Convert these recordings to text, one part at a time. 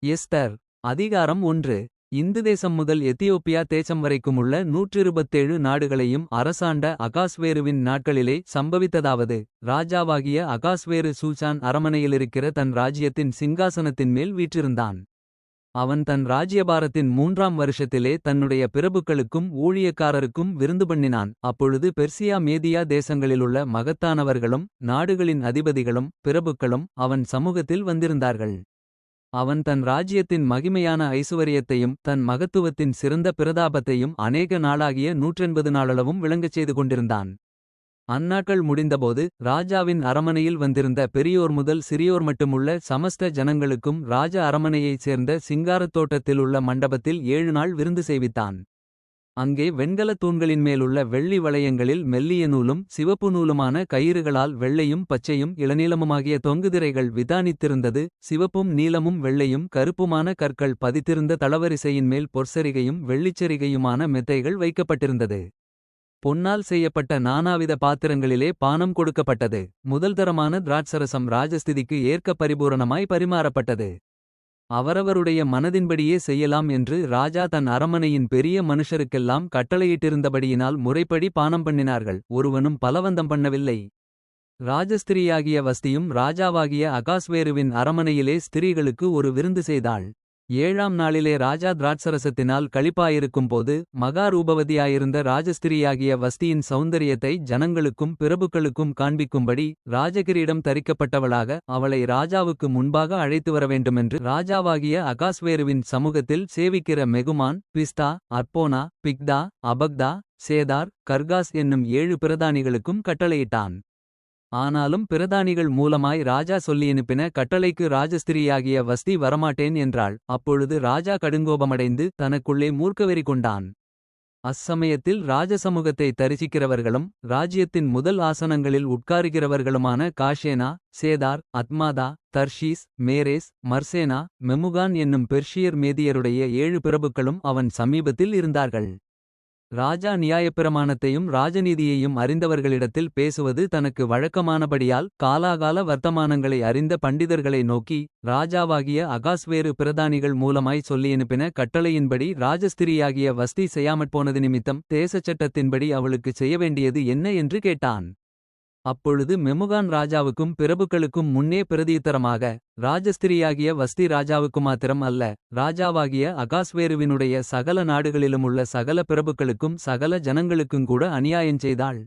Esther அதிகாரம் 1. இந்து தேசம் முதல் எத்தியோப்பியா தேசம் வரைக்கும் உள்ள 127 நாடுகளையும் அரசாண்ட அகாஸ்வேருவின் நாட்களிலே சம்பவித்ததாவது. ராஜாவாகிய அகாஸ்வேரு சூசான் அரமனையிலிருக்கிற தன் ராஜ்யத்தின் சிங்காசனத்தின் மேல் வீற்றிருந்தான். அவன் தன் ராஜ்யபாரத்தின் 3ஆம் வருஷத்திலே தன்னுடைய பிரபுக்களுக்கும் ஊழியக்காரருக்கும் விருந்து பண்ணினான். அப்பொழுது பெர்சியா மேதியா தேசங்களிலுள்ள மகத்தானவர்களும் நாடுகளின் அதிபதிகளும் பிரபுக்களும் அவன் சமூகத்தில் வந்திருந்தார்கள். அவன் தன் ராஜ்யத்தின் மகிமையான ஐசுவரியத்தையும் தன் மகத்துவத்தின் சிறந்த பிரதாபத்தையும் அநேக நாளாகிய 180 நாளளவும் விளங்கச் செய்து கொண்டிருந்தான். அந்நாட்கள் முடிந்தபோது ராஜாவின் அரமனையில் வந்திருந்த பெரியோர் முதல் சிறியோர் மட்டுமுள்ள சமஸ்த ஜனங்களுக்கும் ராஜ அரமனையைச் சேர்ந்த சிங்காரத் தோட்டத்திலுள்ள மண்டபத்தில் 7 நாள் விருந்து செய்வித்தான். அங்கே வெண்கலத் தூண்களின் மேலுள்ள வெள்ளி வளையங்களில் மெல்லிய நூலும் சிவப்பு நூலுமான கயிறுகளால் வெள்ளையும் பச்சையும் இளநீலமுமாகிய தொங்குதிரைகள் விதானித்திருந்தது. சிவப்பும் நீலமும் வெள்ளையும் கருப்புமான கற்கள் பதித்திருந்த தளவரிசையின் மேல் பொற்சரிகையும் வெள்ளிச்சரிகையுமான மெத்தைகள் வைக்கப்பட்டிருந்தது. பொன்னால் செய்யப்பட்ட நானாவித பாத்திரங்களிலே பானம் கொடுக்கப்பட்டது. முதல்தரமான திராட்சரசம் ராஜஸ்திதிக்கு ஏற்க பரிபூரணமாய் பரிமாறப்பட்டது. அவரவருடைய மனதின்படியே செய்யலாம் என்று ராஜா தன் அரமனையின் பெரிய மனுஷருக்கெல்லாம் கட்டளையிட்டிருந்தபடியினால் முறைப்படி பானம் பண்ணினார்கள். ஒருவனும் பலவந்தம் பண்ணவில்லை. ராஜஸ்திரியாகிய வஸ்தியும் ராஜாவாகிய அகாஸ்வேருவின் அரமனையிலே ஸ்திரீகளுக்கு ஒரு விருந்து செய்தாள். 7ஆம் நாளிலே ராஜா திராட்சரசத்தினால் களிப்பாயிருக்கும் போது மகாரூபவதியாயிருந்த ராஜஸ்திரியாகிய வஸ்தியின் சௌந்தரியத்தை ஜனங்களுக்கும் பிரபுக்களுக்கும் காண்பிக்கும்படி ராஜகிரீடம் தரிக்கப்பட்டவளாக அவளை ராஜாவுக்கு முன்பாக அழைத்து வரவேண்டுமென்று ராஜாவாகிய அகாஸ்வேருவின் சமூகத்தில் சேவிக்கிற மெகுமான், பிஸ்தா, அர்போனா, பிக்தா, அபக்தா, சேதார், கர்காஸ் என்னும் 7 பிரதானிகளுக்கும் கட்டளையிட்டான். ஆனாலும் பிரதானிகள் மூலமாய் ராஜா சொல்லியனுப்பின கட்டளைக்கு ராஜஸ்திரியாகிய வஸ்தி வரமாட்டேன் என்றாள். அப்பொழுது ராஜா கடுங்கோபமடைந்து தனக்குள்ளே மூர்க்கவெறி கொண்டான். அச்சமயத்தில் ராஜசமூகத்தை தரிசிக்கிறவர்களும் ராஜ்யத்தின் முதல் ஆசனங்களில் உட்காருகிறவர்களுமான காஷேனா, சேதார், அத்மாதா, தர்ஷீஸ், மேரேஸ், மர்சேனா, மெமுகான் என்னும் பெர்ஷியர் மேதியருடைய 7 பிரபுக்களும் அவன் சமீபத்தில் இருந்தார்கள். ராஜா நியாயப்பிரமாணத்தையும் ராஜநீதியையும் அறிந்தவர்களிடத்தில் பேசுவது தனக்கு வழக்கமானபடியால் காலாகால வர்த்தமானங்களை அறிந்த பண்டிதர்களை நோக்கி, ராஜாவாகிய அகாஸ்வேரு பிரதானிகள் மூலமாய் சொல்லியனுப்பின கட்டளையின்படி ராஜஸ்திரியாகிய வஸ்தி செய்யாமற்போனது நிமித்தம் தேசச்சட்டத்தின்படி அவளுக்குச் செய்யவேண்டியது என்ன என்று கேட்டான். அப்பொழுது மெமுகான் ராஜாவுக்கும் பிரபுக்களுக்கும் முன்னே பிரதியுத்தரமாக, ராஜஸ்திரியாகிய வஸ்தி ராஜாவுக்குமாத்திரம் அல்ல, ராஜாவாகிய அகாஸ்வேருவினுடைய சகல நாடுகளிலுமுள்ள சகல பிரபுக்களுக்கும் சகல ஜனங்களுக்குங்கூட அநியாயஞ்செய்தாள்.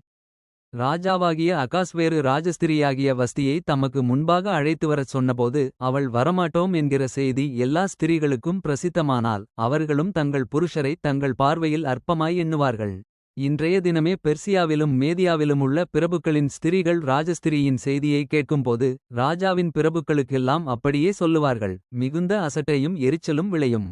ராஜாவாகிய அகாஸ்வேரு ராஜஸ்திரியாகிய வஸ்தியை தமக்கு முன்பாக அழைத்துவரச் சொன்னபோது அவள் வரமாட்டோம் என்கிற செய்தி எல்லா ஸ்திரீகளுக்கும் பிரசித்தமானால் அவர்களும் தங்கள் புருஷரை தங்கள் பார்வையில் அற்பமாய் எண்ணுவார்கள். இன்றைய தினமே பெர்சியாவிலும் மேதியாவிலும் உள்ள பிரபுக்களின் ஸ்திரீகள் ராஜஸ்திரியின் செய்தியை கேட்கும்போது ராஜாவின் பிரபுக்களுக்கெல்லாம் அப்படியே சொல்லுவார்கள். மிகுந்த அசட்டையும் எரிச்சலும் விளையும்.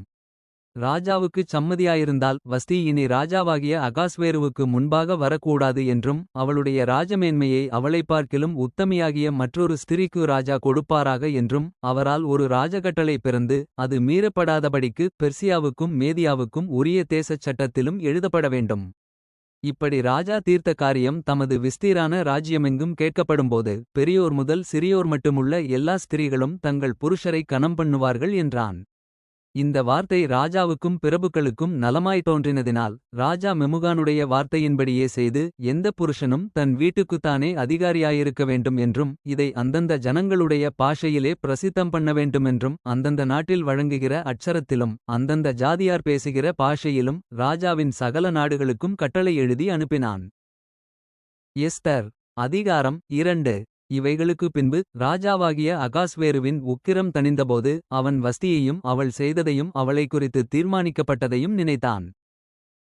ராஜாவுக்குச் சம்மதியாயிருந்தால் வஸ்தி இனி ராஜாவாகிய அகாஸ்வேருவுக்கு முன்பாக வரக்கூடாது என்றும் அவளுடைய ராஜமேன்மையை அவளைப் பார்க்கிலும் உத்தமியாகிய மற்றொரு ஸ்திரீக்கு ராஜா கொடுப்பாராக என்றும் அவரால் ஒரு ராஜகட்டளை பிறந்து அது மீறப்படாதபடிக்கு பெர்சியாவுக்கும் மேதியாவுக்கும் உரிய தேசச் சட்டத்திலும் எழுதப்பட வேண்டும். இப்படி ராஜா தீர்த்த காரியம் தமது விஸ்தீரான ராஜ்யமெங்கும் கேட்கப்படும்போது பெரியோர் முதல் சிறியோர் மட்டுமுள்ள எல்லா ஸ்திரீகளும் தங்கள் புருஷரை கனம் பண்ணுவார்கள் என்றான். இந்த வார்த்தை ராஜாவுக்கும் பிரபுக்களுக்கும் நலமாய் தோன்றினதினால் ராஜா மெமுகானுடைய வார்த்தையின்படியே செய்து எந்த புருஷனும் தன் வீட்டுக்குத்தானே அதிகாரியாயிருக்க வேண்டும் என்றும் இதை அந்தந்த ஜனங்களுடைய பாஷையிலே பிரசித்தம் பண்ண வேண்டுமென்றும் அந்தந்த நாட்டில் வழங்குகிற அட்சரத்திலும் அந்தந்த ஜாதியார் பேசுகிற பாஷையிலும் ராஜாவின் சகல நாடுகளுக்கும் கட்டளை எழுதி அனுப்பினான். எஸ்தர் அதிகாரம் 2. இவைகளுக்கு பின்பு ராஜாவாகிய அகாஸ்வேருவின் உக்கிரம் தணிந்தபோது அவன் வஸ்தியையும் அவள் செய்ததையும் அவளை குறித்து தீர்மானிக்கப்பட்டதையும் நினைத்தான்.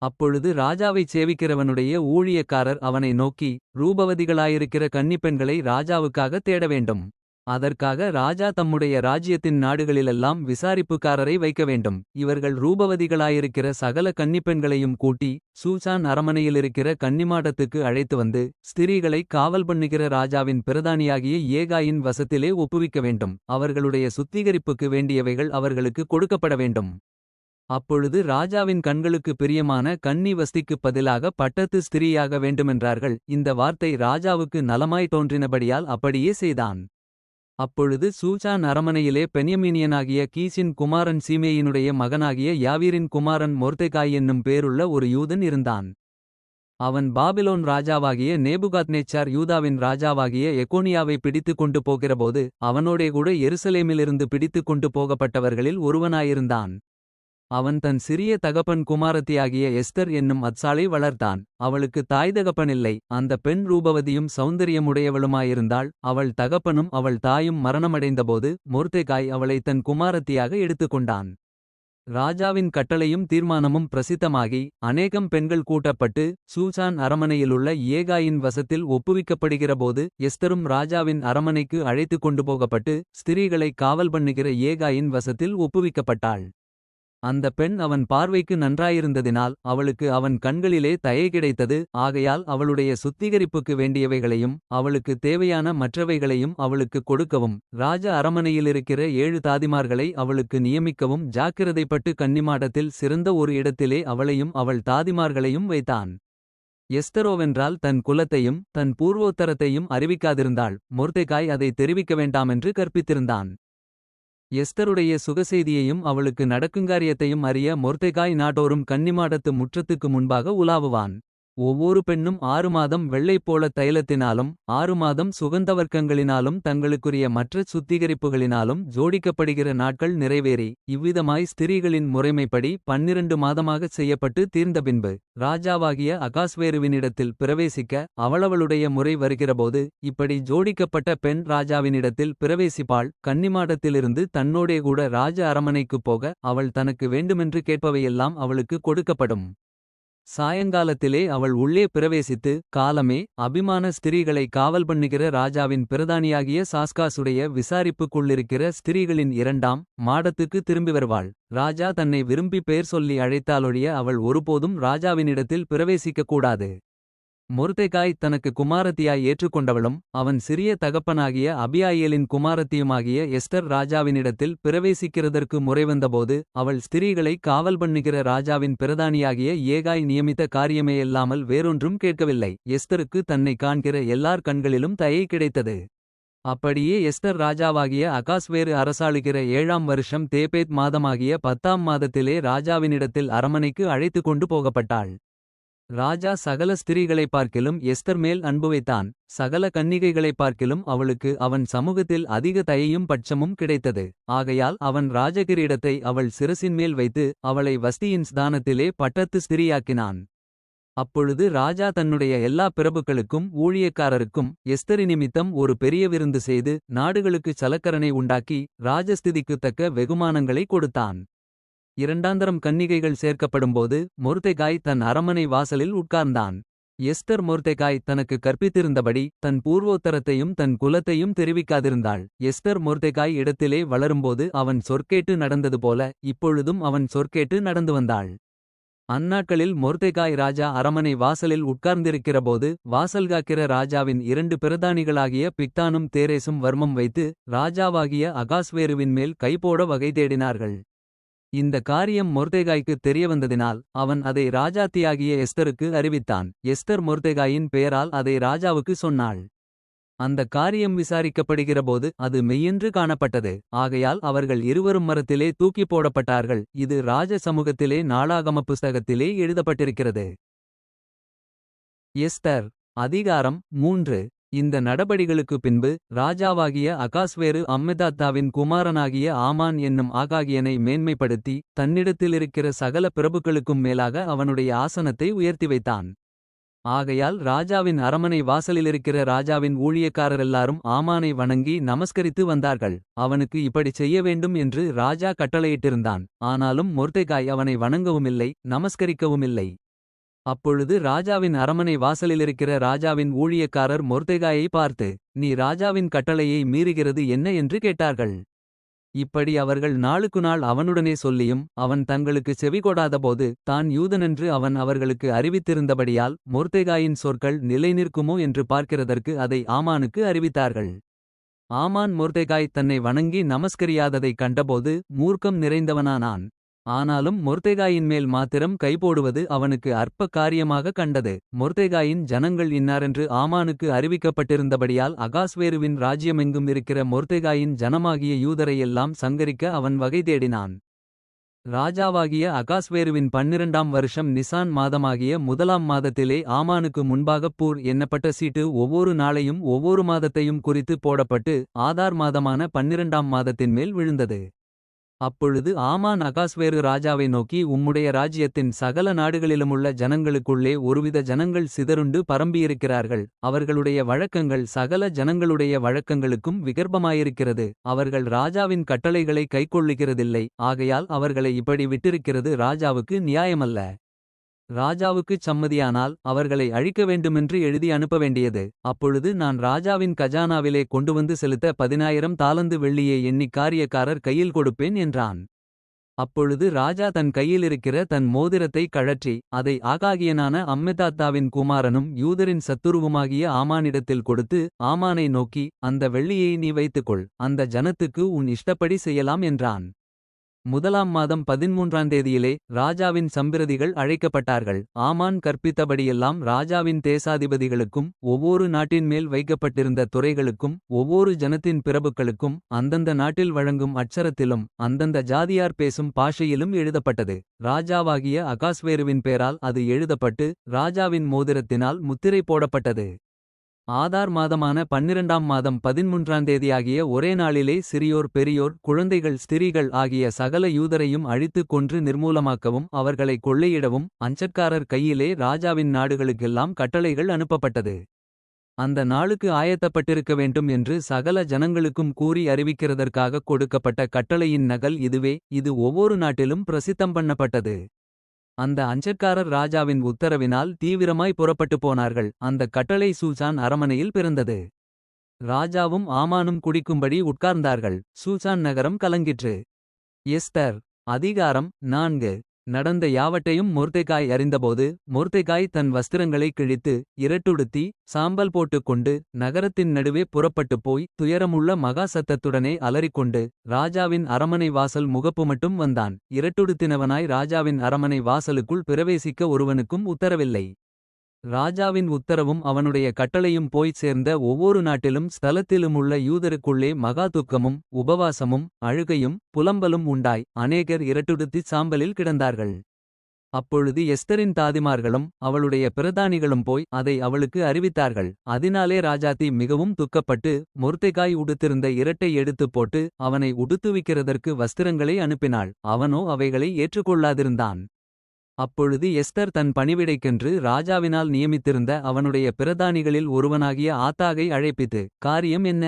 அப்பொழுது ராஜாவைச் சேவிக்கிறவனுடைய ஊழியக்காரர் அவனை நோக்கி, ரூபவதிகளாயிருக்கிற கன்னிப்பெண்களை ராஜாவுக்காக தேட வேண்டும். அதற்காக ராஜா தம்முடைய ராஜ்யத்தின் நாடுகளிலெல்லாம் விசாரிப்புக்காரரை வைக்க வேண்டும். இவர்கள் ரூபவதிகளாயிருக்கிற சகல கன்னிப்பெண்களையும் கூட்டி சூசான் அரமனையிலிருக்கிற கன்னிமாடத்துக்கு அழைத்து வந்து ஸ்திரீகளை காவல் பண்ணுகிற ராஜாவின் பிரதானியாகிய ஏகாயின் வசத்திலே ஒப்புவிக்க வேண்டும். அவர்களுடைய சுத்திகரிப்புக்கு வேண்டியவைகள் அவர்களுக்கு கொடுக்கப்பட வேண்டும். அப்பொழுது ராஜாவின் கண்களுக்கு பிரியமான கன்னி வஸ்திக்குப் பதிலாக பட்டத்து ஸ்திரீயாக வேண்டுமென்றார்கள். இந்த வார்த்தை ராஜாவுக்கு நலமாய் தோன்றினபடியால் அப்படியே செய்தான். அப்பொழுது சூசான் அரமனையிலே பென்யமீனியனாகிய கீசின் குமாரன் சீமேயினுடைய மகனாகிய யாவீரின் குமாரன் மொர்தெகாய் என்னும் பேருள்ள ஒரு யூதன் இருந்தான். அவன் பாபிலோன் ராஜாவாகிய நேபுகாத்நேச்சார் யூதாவின் ராஜாவாகிய எக்கோனியாவை பிடித்துக் கொண்டு போகிறபோது அவனோடே கூட எருசலேமிலிருந்து பிடித்துக் கொண்டு போகப்பட்டவர்களில் ஒருவனாயிருந்தான். அவன் தன் சிறிய தகப்பன் குமாரத்தியாகிய எஸ்தர் என்னும் அத்சாளை வளர்த்தான். அவளுக்கு தாய் தகப்பனில்லை. அந்த பெண் ரூபவதியும் சௌந்தரியமுடையவளுமாயிருந்தாள். அவள் தகப்பனும் அவள் தாயும் மரணமடைந்தபோது மொர்தெகாய் அவளை தன் குமாரத்தியாக எடுத்துக்கொண்டான். ராஜாவின் கட்டளையும் தீர்மானமும் பிரசித்தமாகி அநேகம் பெண்கள் கூட்டப்பட்டு சூசான் அரமனையிலுள்ள ஏகாயின் வசத்தில் ஒப்புவிக்கப்படுகிறபோது எஸ்தரும் ராஜாவின் அரமனைக்கு அழைத்துக் கொண்டு போகப்பட்டு ஸ்திரீகளை காவல் பண்ணுகிற ஏகாயின் வசத்தில் ஒப்புவிக்கப்பட்டாள். அந்த பெண் அவன் பார்வைக்கு நன்றாயிருந்ததினால் அவளுக்கு அவன் கண்களிலே தயை கிடைத்தது. ஆகையால் அவளுடைய சுத்திகரிப்புக்கு வேண்டியவைகளையும் அவளுக்கு தேவையான மற்றவைகளையும் அவளுக்கு கொடுக்கவும் ராஜ அரமனையிலிருக்கிற 7 தாதிமார்களை அவளுக்கு நியமிக்கவும் ஜாக்கிரதைப்பட்டு கன்னிமாடத்தில் சிறந்த ஒரு இடத்திலே அவளையும் அவள் தாதிமார்களையும் வைத்தான். எஸ்தரோவென்றால் தன் குலத்தையும் தன் பூர்வோத்தரத்தையும் அறிவிக்காதிருந்தாள். மொர்தெகாய் அதை தெரிவிக்க வேண்டாமென்று கற்பித்திருந்தான். எஸ்தருடைய சுகசெய்தியையும் அவளுக்கு நடக்குங்காரியத்தையும் அறிய மொர்தெகாய் நாடோறும் கன்னிமாடத்து முற்றத்துக்கு முன்பாக உலாவுவான். ஒவ்வொரு பெண்ணும் 6 மாதம் வெள்ளைப்போள தைலத்தினாலும் 6 மாதம் சுகந்தவர்க்கங்களினாலும் தங்களுக்குரிய மற்ற சுத்திகரிப்புகளினாலும் ஜோடிக்கப்படுகிற நாட்கள் நிறைவேறி இவ்விதமாய் ஸ்திரீகளின் முறைமைப்படி 12 மாதமாகச் செய்யப்பட்டு தீர்ந்தபின்பு ராஜாவாகிய அகாஸ்வேருவினிடத்தில் பிரவேசிக்க அவளவளுடைய முறை வருகிறபோது இப்படி ஜோடிக்கப்பட்ட பெண் ராஜாவினிடத்தில் பிரவேசிப்பாள். கன்னிமாடத்திலிருந்து தன்னோடே கூட ராஜ அரமனைக்குப் போக அவள் தனக்கு வேண்டுமென்று கேட்பவையெல்லாம் அவளுக்கு கொடுக்கப்படும். சாயங்காலத்திலே அவள் உள்ளே பிரவேசித்து காலமே அபிமான ஸ்திரீகளை காவல் பண்ணுகிற ராஜாவின் பிரதானியாகிய சாஸ்காசுடைய விசாரிப்புக்குள்ளிருக்கிற ஸ்திரீகளின் 2ஆம் மாடத்துக்கு திரும்பி வருவாள். ராஜா தன்னை விரும்பி பெயர் சொல்லி அழைத்தாலொழிய அவள் ஒருபோதும் ராஜாவினிடத்தில் பிரவேசிக்கக்கூடாது. மொர்தெகாய் தனக்கு குமாரத்தியாய் ஏற்றுக்கொண்டவளும் அவன் சிறிய தகப்பனாகிய அபியாயேலின் குமாரத்தியுமாகிய எஸ்தர் ராஜாவினிடத்தில் பிரவேசிக்கிறதற்கு முறைவந்தபோது அவள் ஸ்திரீகளை காவல் பண்ணுகிற ராஜாவின் பிரதானியாகிய ஏகாய் நியமித்த காரியமேயல்லாமல் வேறொன்றும் கேட்கவில்லை. எஸ்தருக்கு தன்னை காண்கிற எல்லார் கண்களிலும் தயை கிடைத்தது. அப்படியே எஸ்தர் ராஜாவாகிய அகாஸ்வேரு அரசாளுகிற 7ஆம் வருஷம் தேபேத் மாதமாகிய 10ஆம் மாதத்திலே ராஜாவினிடத்தில் அரமனைக்கு அழைத்துக் கொண்டு போகப்பட்டாள். ராஜா சகல ஸ்திரீகளைப் பார்க்கிலும் எஸ்தர் மேல் அன்பு வைத்தான். சகல கன்னிகைகளைப் பார்க்கிலும் அவளுக்கு அவன் சமூகத்தில் அதிக தயையும் பட்சமும் கிடைத்தது. ஆகையால் அவன் ராஜகிரீடத்தை அவள் சிரசின் மேல் வைத்து அவளை வஸ்தியின் ஸ்தானத்திலே பட்டத்து ஸ்திரீயாக்கினான். அப்பொழுது ராஜா தன்னுடைய எல்லா பிரபுக்களுக்கும் ஊழியக்காரருக்கும் எஸ்தரி நிமித்தம் ஒரு பெரிய விருந்து செய்து நாடுகளுக்குச் சலக்கரணை உண்டாக்கி ராஜஸ்திதிக்குத்தக்க வெகுமானங்களை கொடுத்தான். 2ஆந்தரம் கன்னிகைகள் சேர்க்கப்படும்போது மொர்தெகாய் தன் அரமனை வாசலில் உட்கார்ந்தான். எஸ்தர் மொர்தெகாய் தனக்கு கற்பித்திருந்தபடி தன் பூர்வோத்தரத்தையும் தன் குலத்தையும் தெரிவிக்காதிருந்தாள். எஸ்தர் மொர்தெகாய் இடத்திலே வளரும்போது அவன் சொற்கேட்டு நடந்தது போல இப்பொழுதும் அவன் சொற்கேட்டு நடந்து வந்தாள். அந்நாட்களில் மொர்தெகாய் ராஜா அரமனை வாசலில் உட்கார்ந்திருக்கிறபோது வாசல்காக்கிற ராஜாவின் 2 பிரதானிகளாகிய பிக்தானும் தேரேசும் வர்மம் வைத்து ராஜாவாகிய அகாஸ்வேருவின் மேல் கைபோட வகை தேடினார்கள். இந்த காரியம் மொர்தெகாய்க்குத் தெரியவந்ததினால் அவன் அதை ராஜாத்தியாகிய எஸ்தருக்கு அறிவித்தான். எஸ்தர் மொர்தெகாயின் பெயரால் அதை ராஜாவுக்கு சொன்னாள். அந்த காரியம் விசாரிக்கப்படுகிறபோது அது மெய்யென்று காணப்பட்டது. ஆகையால் அவர்கள் இருவரும் மரத்திலே தூக்கிப் போடப்பட்டார்கள். இது ராஜ சமூகத்திலே நாளாகம புஸ்தகத்திலே எழுதப்பட்டிருக்கிறது. எஸ்தர் அதிகாரம் 3. இந்த நடபடிகளுக்கு பின்பு ராஜாவாகிய அகாஸ்வேரு அம்மெதாத்தாவின் குமாரனாகிய ஆமான் என்னும் ஆகாகியனை மேன்மைப்படுத்தி தன்னிடத்திலிருக்கிற சகல பிரபுக்களுக்கும் மேலாக அவனுடைய ஆசனத்தை உயர்த்தி வைத்தான். ஆகையால் ராஜாவின் அரமனை வாசலிலிருக்கிற ராஜாவின் ஊழியக்காரரெல்லாரும் ஆமானை வணங்கி நமஸ்கரித்து வந்தார்கள். அவனுக்கு இப்படிச் செய்ய வேண்டும் என்று ராஜா கட்டளையிட்டிருந்தான். ஆனாலும் மொர்தெகாய் அவனை வணங்கவுமில்லை நமஸ்கரிக்கவுமில்லை. அப்பொழுது ராஜாவின் அரமனை வாசலிலிருக்கிற ராஜாவின் ஊழியக்காரர் மொர்தெகாயை பார்த்து நீ ராஜாவின் கட்டளையை மீறுகிறது என்ன என்று கேட்டார்கள். இப்படி அவர்கள் நாளுக்கு நாள் அவனுடனே சொல்லியும் அவன் தங்களுக்கு செவிகொடாதபோது தான் யூதனென்று அவன் அவர்களுக்கு அறிவித்திருந்தபடியால் மொர்தெகாயின் சொற்கள் நிலைநிற்குமோ என்று பார்க்கிறதற்கு அதை ஆமானுக்கு அறிவித்தார்கள். ஆமான் மொர்தெகாய் தன்னை வணங்கி நமஸ்கரியாததைக் கண்டபோது மூர்க்கம் நிறைந்தவனானான். ஆனாலும் மொர்தெகாயின் மேல் மாத்திரம் கைபோடுவது அவனுக்கு அற்ப காரியமாக கண்டது. மொர்தெகாயின் ஜனங்கள் இன்னாரென்று ஆமானுக்கு அறிவிக்கப்பட்டிருந்தபடியால் அகாஸ்வேருவின் ராஜ்யமெங்கும் இருக்கிற மொர்தெகாயின் ஜனமாகிய யூதரையெல்லாம் சங்கரிக்க அவன் வகை தேடினான். ராஜாவாகிய அகாஸ்வேருவின் 12ஆம் வருஷம் நிசான் மாதமாகிய முதலாம் மாதத்திலே ஆமானுக்கு முன்பாகப் பூர் எண்ணப்பட்ட சீட்டு ஒவ்வொரு நாளையும் ஒவ்வொரு மாதத்தையும் குறித்து போடப்பட்டு ஆதார் மாதமான 12ஆம் மாதத்தின் மேல் விழுந்தது. அப்பொழுது ஆமான் அகாஸ்வேரு ராஜாவை நோக்கி, உம்முடைய ராஜ்யத்தின் சகல நாடுகளிலுமுள்ள ஜனங்களுக்குள்ளே ஒருவித ஜனங்கள் சிதறுண்டு பரம்பியிருக்கிறார்கள். அவர்களுடைய வழக்கங்கள் சகல ஜனங்களுடைய வழக்கங்களுக்கும் விகர்ப்பமாயிருக்கிறது. அவர்கள் ராஜாவின் கட்டளைகளை கைக்கொள்ளுகிறதில்லை. ஆகையால் அவர்களை இப்படி விட்டிருக்கிறது ராஜாவுக்கு நியாயமல்ல. ராஜாவுக்குச் சம்மதியானால் அவர்களை அழிக்க வேண்டுமென்று எழுதி அனுப்ப வேண்டியது. அப்பொழுது நான் ராஜாவின் கஜானாவிலே கொண்டுவந்து செலுத்த 10,000 தாலந்து வெள்ளியை எண்ணிக் காரியக்காரர் கையில் கொடுப்பேன் என்றான். அப்பொழுது ராஜா தன் கையிலிருக்கிற தன் மோதிரத்தை கழற்றி அதை ஆகாகியனான அம்மெதாத்தாவின் குமாரனும் யூதரின் சத்துருவுமாகிய ஆமானிடத்தில் கொடுத்து, ஆமானை நோக்கி, அந்த வெள்ளியை நீ வைத்துக்கொள். அந்த ஜனத்துக்கு உன் இஷ்டப்படி செய்யலாம் என்றான். முதலாம் மாதம் 13ஆம் தேதியிலே ராஜாவின் சம்பிரதிகள் அழைக்கப்பட்டார்கள். ஆமான் கற்பித்தபடியெல்லாம் ராஜாவின் தேசாதிபதிகளுக்கும் ஒவ்வொரு நாட்டின் மேல் வைக்கப்பட்டிருந்த துறைகளுக்கும் ஒவ்வொரு ஜனத்தின் பிரபுக்களுக்கும் அந்தந்த நாட்டில் வழங்கும் அட்சரத்திலும் அந்தந்த ஜாதியார் பேசும் பாஷையிலும் எழுதப்பட்டது. ராஜாவாகிய அகாஸ்வேருவின் பேரால் அது எழுதப்பட்டு ராஜாவின் மோதிரத்தினால் முத்திரை போடப்பட்டது. ஆதார் மாதமான 12ஆம் மாதம் 13ஆம் தேதியாகிய ஒரே நாளிலே சிறியோர் பெரியோர் குழந்தைகள் ஸ்திரீகள் ஆகிய சகல யூதரையும் அழித்துக் கொன்று நிர்மூலமாக்கவும் அவர்களை கொள்ளையிடவும் அஞ்சற்காரர் கையிலே ராஜாவின் நாடுகளுக்கெல்லாம் கட்டளைகள் அனுப்பப்பட்டது. அந்த நாளுக்கு ஆயத்தப்பட்டிருக்க வேண்டும் என்று சகல ஜனங்களுக்கும் கூறி அறிவிக்கிறதற்காக கொடுக்கப்பட்ட கட்டளையின் நகல் இதுவே. இது ஒவ்வொரு நாட்டிலும் பிரசித்தம் பண்ணப்பட்டது. அந்த அஞ்சற்காரர் ராஜாவின் உத்தரவினால் தீவிரமாய் புறப்பட்டு போனார்கள். அந்த கட்டளை சூசான் அரமனையில் பிறந்தது. ராஜாவும் ஆமானும் குடிக்கும்படி உட்கார்ந்தார்கள். சூசான் நகரம் கலங்கிற்று. எஸ்தர் அதிகாரம் 4. நடந்த யாவட்டையும் மொர்தெகாய் அறிந்தபோது மொர்தெகாய் தன் வஸ்திரங்களை கிழித்து இரட்டுடுத்தி சாம்பல் போட்டுக்கொண்டு நகரத்தின் நடுவே புறப்பட்டுப் போய் துயரமுள்ள மகா சத்தத்துடனே அலறிக்கொண்டு ராஜாவின் அரமனை வாசல் முகப்பு மட்டும் வந்தான். இரட்டுடுத்தினவனாய் ராஜாவின் அரமனை வாசலுக்குள் பிரவேசிக்க ஒருவனுக்கும் உத்தரவில்லை. ராஜாவின் உத்தரவும் அவனுடைய கட்டளையும் போய்ச் சேர்ந்த ஒவ்வொரு நாட்டிலும் ஸ்தலத்திலுமுள்ள யூதருக்குள்ளே மகா துக்கமும் உபவாசமும் அழுகையும் புலம்பலும் உண்டாய் அநேகர் இரட்டுடுத்திச் சாம்பலில் கிடந்தார்கள். அப்பொழுது எஸ்தரின் தாதிமார்களும் அவளுடைய பிரதானிகளும் போய் அதை அவளுக்கு அறிவித்தார்கள். அதனாலே ராஜாத்தி மிகவும் துக்கப்பட்டு மொர்தெகாய் உடுத்திருந்த இரட்டை எடுத்துப் போட்டு அவனை உடுத்துவிக்கிறதற்கு வஸ்திரங்களை அனுப்பினாள். அவனோ அவைகளை ஏற்றுக்கொள்ளாதிருந்தான். அப்பொழுது எஸ்தர் தன் பணிவிடைக்கென்று ராஜாவினால் நியமித்திருந்த அவனுடைய பிரதானிகளில் ஒருவனாகிய ஆத்தாகை அழைப்பித்து, காரியம் என்ன?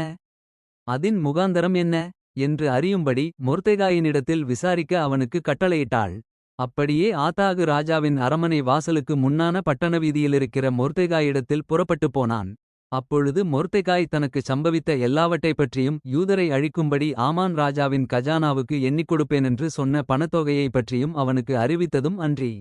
அதின் முகாந்தரம் என்ன? என்று அறியும்படி மொர்தெகாயினிடத்தில் விசாரிக்க அவனுக்கு கட்டளையிட்டாள். அப்படியே ஆத்தாகு ராஜாவின் அரமனை வாசலுக்கு முன்னான பட்டண வீதியிலிருக்கிற மொர்தெகாயிடத்தில் புறப்பட்டுப் போனான். அப்பொழுது மொர்தெகாய் தனக்குச் சம்பவித்த எல்லாவற்றைப் பற்றியும் யூதரை அழிக்கும்படி ஆமான் ராஜாவின் கஜானாவுக்கு எண்ணிக் கொடுப்பேனென்று சொன்ன பணத்தொகையைப் பற்றியும் அவனுக்கு அறிவித்ததும் அன்றி,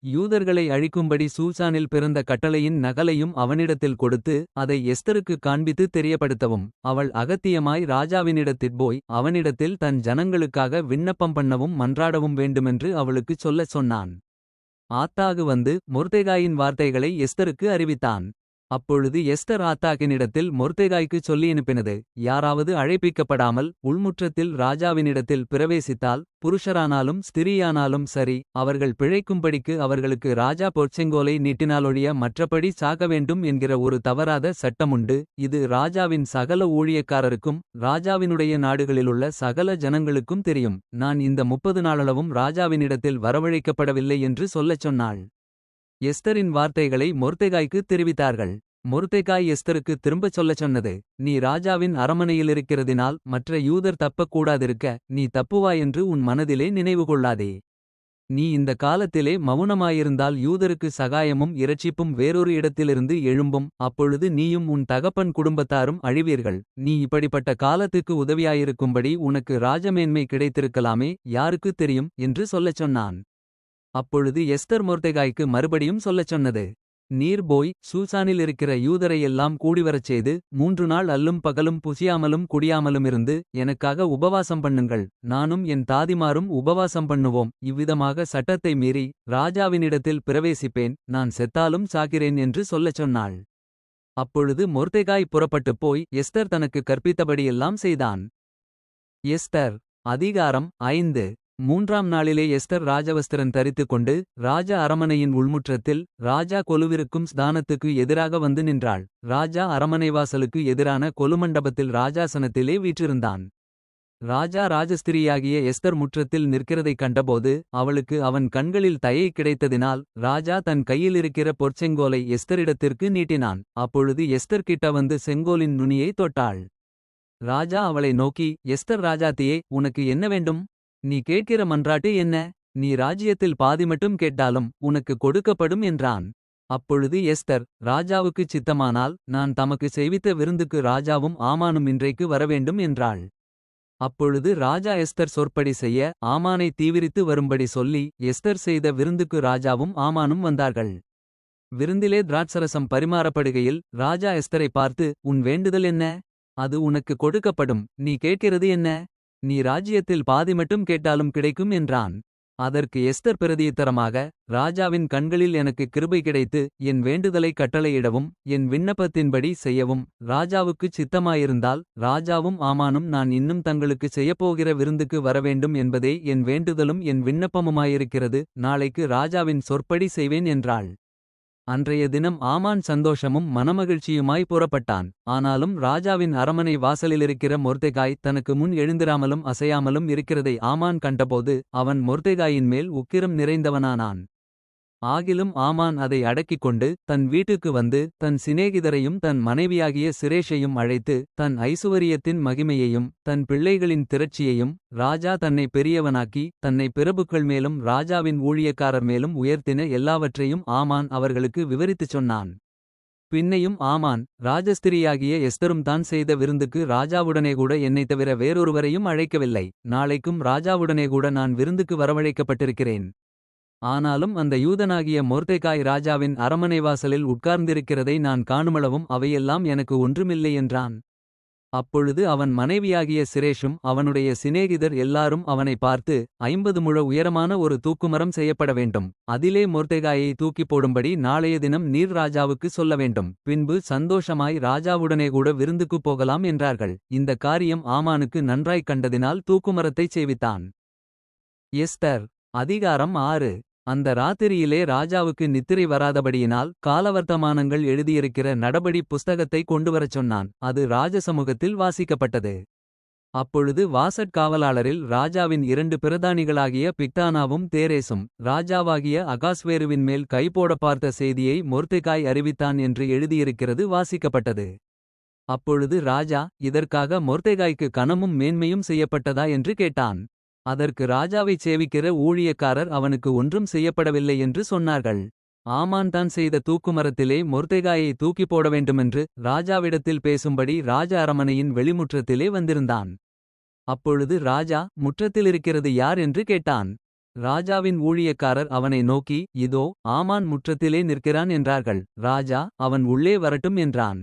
யூதர்களை அழிக்கும்படி சூசானில் பிறந்த கட்டளையின் நகலையும் அவனிடத்தில் கொடுத்து அதை எஸ்தருக்கு காண்பித்து தெரியப்படுத்தவும். அவள் அகத்தியமாய் ராஜாவினிடத்திற் போய் அவனிடத்தில் தன் ஜனங்களுக்காக விண்ணப்பம் பண்ணவும் மன்றாடவும் வேண்டுமென்று அவளுக்குச் சொல்லச் சொன்னான். ஆத்தாகு வந்து மொர்தெகாயின் வார்த்தைகளை எஸ்தருக்கு அறிவித்தான். அப்பொழுது எஸ்தர் ஆத்தாகினிடத்தில் மொர்தெகாய்க்குச் சொல்லியனுப்பினது, யாராவது அழைப்பிக்கப்படாமல் உள்முற்றத்தில் ராஜாவினிடத்தில் பிரவேசித்தால் புருஷரானாலும் ஸ்திரீயானாலும் சரி அவர்கள் பிழைக்கும்படிக்கு அவர்களுக்கு ராஜா பொற்செங்கோலை நீட்டினாலொழிய மற்றபடி சாக வேண்டும் என்கிற ஒரு தவறாத சட்டமுண்டு. இது ராஜாவின் சகல ஊழியக்காரருக்கும் ராஜாவினுடைய நாடுகளிலுள்ள சகல ஜனங்களுக்கும் தெரியும். நான் இந்த 30 நாளளவும் ராஜாவினிடத்தில் வரவழைக்கப்படவில்லை என்று சொல்லச் சொன்னாள். எஸ்தரின் வார்த்தைகளை மொர்தெகாய்க்குத் தெரிவித்தார்கள். மொர்தெகாய் எஸ்தருக்கு திரும்பச் சொல்லச் சொன்னது, நீ ராஜாவின் அரமனையிலிருக்கிறதினால் மற்ற யூதர் தப்பக்கூடாதிருக்க நீ தப்புவாயென்று உன் மனதிலே நினைவு கொள்ளாதே. நீ இந்த காலத்திலே மவுனமாயிருந்தால் யூதருக்கு சகாயமும் இரட்சிப்பும் வேறொரு இடத்திலிருந்து எழும்பும். அப்பொழுது நீயும் உன் தகப்பன் குடும்பத்தாரும் அழிவீர்கள். நீ இப்படிப்பட்ட காலத்துக்கு உதவியாயிருக்கும்படி உனக்கு ராஜமேன்மை கிடைத்திருக்கலாமே, யாருக்குத் தெரியும் என்று சொல்லச் சொன்னான். அப்பொழுது எஸ்தர் மொர்தெகாய்க்கு மறுபடியும் சொல்லச் சொன்னது, நீர் போய் சூசானில் இருக்கிற யூதரையெல்லாம் கூடிவரச் செய்து 3 நாள் அல்லும் பகலும் புசியாமலும் குடியாமலுமிருந்து எனக்காக உபவாசம் பண்ணுங்கள். நானும் என் தாதிமாரும் உபவாசம் பண்ணுவோம். இவ்விதமாக சட்டத்தை மீறி ராஜாவினிடத்தில் பிரவேசிப்பேன். நான் செத்தாலும் சாகிறேன் என்று சொல்லச் சொன்னாள். அப்பொழுது மொர்தெகாய் புறப்பட்டுப் போய் எஸ்தர் தனக்கு கற்பித்தபடியெல்லாம் செய்தான். எஸ்தர் அதிகாரம் 5. 3ஆம் நாளிலே எஸ்தர் ராஜவஸ்திரன் தரித்துக் கொண்டு ராஜ அரமனையின் உள்முற்றத்தில் ராஜா கொலுவிருக்கும் ஸ்தானத்துக்கு எதிராக வந்து நின்றாள். ராஜா அரமனை வாசலுக்கு எதிரான கொலுமண்டபத்தில் ராஜாசனத்திலே வீற்றிருந்தான். ராஜா ராஜஸ்திரியாகிய எஸ்தர் முற்றத்தில் நிற்கிறதைக் கண்டபோது அவளுக்கு அவன் கண்களில் தயை கிடைத்ததினால் ராஜா தன் கையிலிருக்கிற பொற்செங்கோலை எஸ்தரிடத்திற்கு நீட்டினான். அப்பொழுது எஸ்தர் கிட்ட வந்து செங்கோலின் நுனியை தொட்டாள். ராஜா அவளை நோக்கி, எஸ்தர் ராஜாத்தியே, உனக்கு என்ன வேண்டும்? நீ கேட்கிற மன்றாட்டு என்ன? நீ ராஜ்யத்தில் பாதி மட்டும் கேட்டாலும் உனக்கு கொடுக்கப்படும் என்றான். அப்பொழுது எஸ்தர், ராஜாவுக்குச் சித்தமானால் நான் தமக்கு செய்வித்த விருந்துக்கு ராஜாவும் ஆமானும் இன்றைக்கு வரவேண்டும் என்றாள். அப்பொழுது ராஜா எஸ்தர் சொற்படி செய்ய ஆமானை தீவிரித்து வரும்படி சொல்லி எஸ்தர் செய்த விருந்துக்கு ராஜாவும் ஆமானும் வந்தார்கள். விருந்திலே திராட்சரசம் பரிமாறப்படுகையில் ராஜா எஸ்தரை பார்த்து, உன் வேண்டுதல் என்ன? அது உனக்கு கொடுக்கப்படும். நீ கேட்கிறது என்ன? நீ ராஜ்யத்தில் பாதி மட்டும் கேட்டாலும் கிடைக்கும் என்றான். அதற்கு எஸ்தர் பிரதியுத்தரமாக, ராஜாவின் கண்களில் எனக்கு கிருபை கிடைத்து என் வேண்டுதலை கட்டளையிடவும் என் விண்ணப்பத்தின்படி செய்யவும் ராஜாவுக்குச் சித்தமாயிருந்தால் ராஜாவும் ஆமானும் நான் இன்னும் தங்களுக்கு செய்யப்போகிற விருந்துக்கு வரவேண்டும் என்பதே என் வேண்டுதலும் என் விண்ணப்பமுமாயிருக்கிறது. நாளைக்கு ராஜாவின் சொற்படி செய்வேன் என்றாள். அன்றைய தினம் ஆமான் சந்தோஷமும் மனமகிழ்ச்சியுமாய் புறப்பட்டான். ஆனாலும் ராஜாவின் அரமனை வாசலிலிருக்கிற மொர்தெகாய் தனக்கு முன் எழுந்திராமலும் அசையாமலும் இருக்கிறதை ஆமான் கண்டபோது அவன் மொர்தெகாயின் மேல் உக்கிரம் நிறைந்தவனானான். ஆகிலும் ஆமான் அதை அடக்கிக் கொண்டு தன் வீட்டுக்கு வந்து தன் சிநேகிதரையும் தன் மனைவியாகிய சிரேஷையும் அழைத்து தன் ஐசுவரியத்தின் மகிமையையும் தன் பிள்ளைகளின் திரட்சியையும் ராஜா தன்னை பெரியவனாக்கி தன்னை பிரபுக்கள் மேலும் ராஜாவின் ஊழியக்காரர் மேலும் உயர்த்தின எல்லாவற்றையும் ஆமான் அவர்களுக்கு விவரித்துச் சொன்னான். பின்னையும் ஆமான், ராஜஸ்திரியாகிய எஸ்தரும் தான் செய்த விருந்துக்கு ராஜாவுடனே கூட என்னைத் தவிர வேறொருவரையும் அழைக்கவில்லை. நாளைக்கும் ராஜாவுடனே கூட நான் விருந்துக்கு வரவழைக்கப்பட்டிருக்கிறேன். ஆனாலும் அந்த யூதனாகிய மொர்தெகாய் ராஜாவின் அரமனை வாசலில் உட்கார்ந்திருக்கிறதை நான் காணுமளவும் அவையெல்லாம் எனக்கு ஒன்றுமில்லை என்றான். அப்பொழுது அவன் மனைவியாகிய சிரேஷும் அவனுடைய சிநேகிதர் எல்லாரும் அவனை பார்த்து, 50 முழ உயரமான ஒரு தூக்குமரம் செய்யப்பட வேண்டும். அதிலே மொர்தெகாயை தூக்கிப் போடும்படி நாளைய தினம் நீர் ராஜாவுக்கு சொல்ல வேண்டும். பின்பு சந்தோஷமாய் ராஜாவுடனே கூட விருந்துக்குப் போகலாம் என்றார்கள். இந்த காரியம் ஆமானுக்கு நன்றாய்க் கண்டதினால் தூக்குமரத்தைச் செய்வித்தான். எஸ்தர் அதிகாரம் 6. அந்த ராத்திரியிலே ராஜாவுக்கு நித்திரை வராதபடியினால் காலவர்த்தமானங்கள் எழுதியிருக்கிற நடபடி புஸ்தகத்தை கொண்டுவரச் சொன்னான். அது ராஜசமுகத்தில் வாசிக்கப்பட்டது. அப்பொழுது வாசற்காவலாளரில் ராஜாவின் 2 பிரதானிகளாகிய பிக்தானாவும் தேரேசும் ராஜாவாகிய அகாஸ்வேருவின் மேல் கைபோட பார்த்த செய்தியை மொர்தெகாய் அறிவித்தான் என்று எழுதியிருக்கிறது வாசிக்கப்பட்டது. அப்பொழுது ராஜா, இதற்காக மொர்தெகாய்க்கு கனமும் மேன்மையும் செய்யப்பட்டதா என்று கேட்டான். அதற்கு ராஜாவைச் சேவிக்கிற ஊழியக்காரர் அவனுக்கு ஒன்றும் செய்யப்படவில்லை என்று சொன்னார்கள். ஆமான் தான் செய்த தூக்குமரத்திலே மொர்தெகாயை தூக்கிப் போட வேண்டுமென்று ராஜாவிடத்தில் பேசும்படி ராஜ அரமனையின் வெளிமுற்றத்திலே வந்திருந்தான். அப்பொழுது ராஜா, முற்றத்திலிருக்கிறது யார் என்று கேட்டான். ராஜாவின் ஊழியக்காரர் அவனை நோக்கி, இதோ ஆமான் முற்றத்திலே நிற்கிறான் என்றார்கள். ராஜா, அவன் உள்ளே வரட்டும் என்றான்.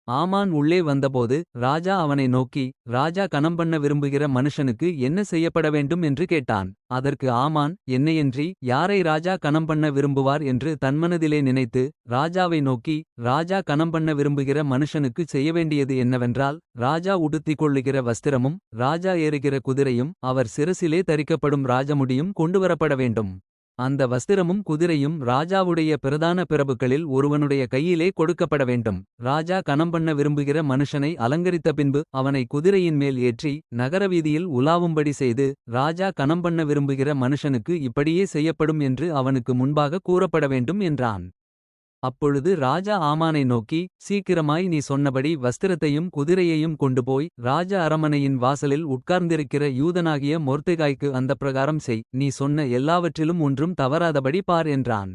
ஆமான் உள்ளே வந்தபோது ராஜா அவனை நோக்கி, ராஜா கனம்பண்ண விரும்புகிற மனுஷனுக்கு என்ன செய்யப்பட வேண்டும் என்று கேட்டான். அதற்கு ஆமான், என்னையன்றி யாரை ராஜா கனம்பண்ண விரும்புவார் என்று தன்மனதிலே நினைத்து ராஜாவை நோக்கி, ராஜா கனம்பண்ண விரும்புகிற மனுஷனுக்கு செய்யவேண்டியது என்னவென்றால், ராஜா உடுத்திக் கொள்ளுகிற வஸ்திரமும் ராஜா ஏறுகிற குதிரையும் அவர் சிரசிலே தரிக்கப்படும் ராஜமுடியும் கொண்டுவரப்பட வேண்டும். அந்த வஸ்திரமும் குதிரையும் ராஜாவுடைய பிரதான பிரபுக்களில் ஒருவனுடைய கையிலே கொடுக்கப்பட வேண்டும். ராஜா கனம்பண்ண விரும்புகிற மனுஷனை அலங்கரித்த பின்பு அவனை குதிரையின் மேல் ஏற்றி நகரவீதியில் உலாவும்படி செய்து, ராஜா கனம்பண்ண விரும்புகிற மனுஷனுக்கு இப்படியே செய்யப்படும் என்று அவனுக்கு முன்பாக கூறப்பட வேண்டும் என்றான். அப்பொழுது ராஜா ஆமானை நோக்கி, சீக்கிரமாய் நீ சொன்னபடி வஸ்திரத்தையும் குதிரையையும் கொண்டுபோய் ராஜ அரமனையின் வாசலில் உட்கார்ந்திருக்கிற யூதனாகிய மொர்தெகாய்க்கு அந்த பிரகாரம் செய். நீ சொன்ன எல்லாவற்றிலும் ஒன்றும் தவறாதபடி பார் என்றான்.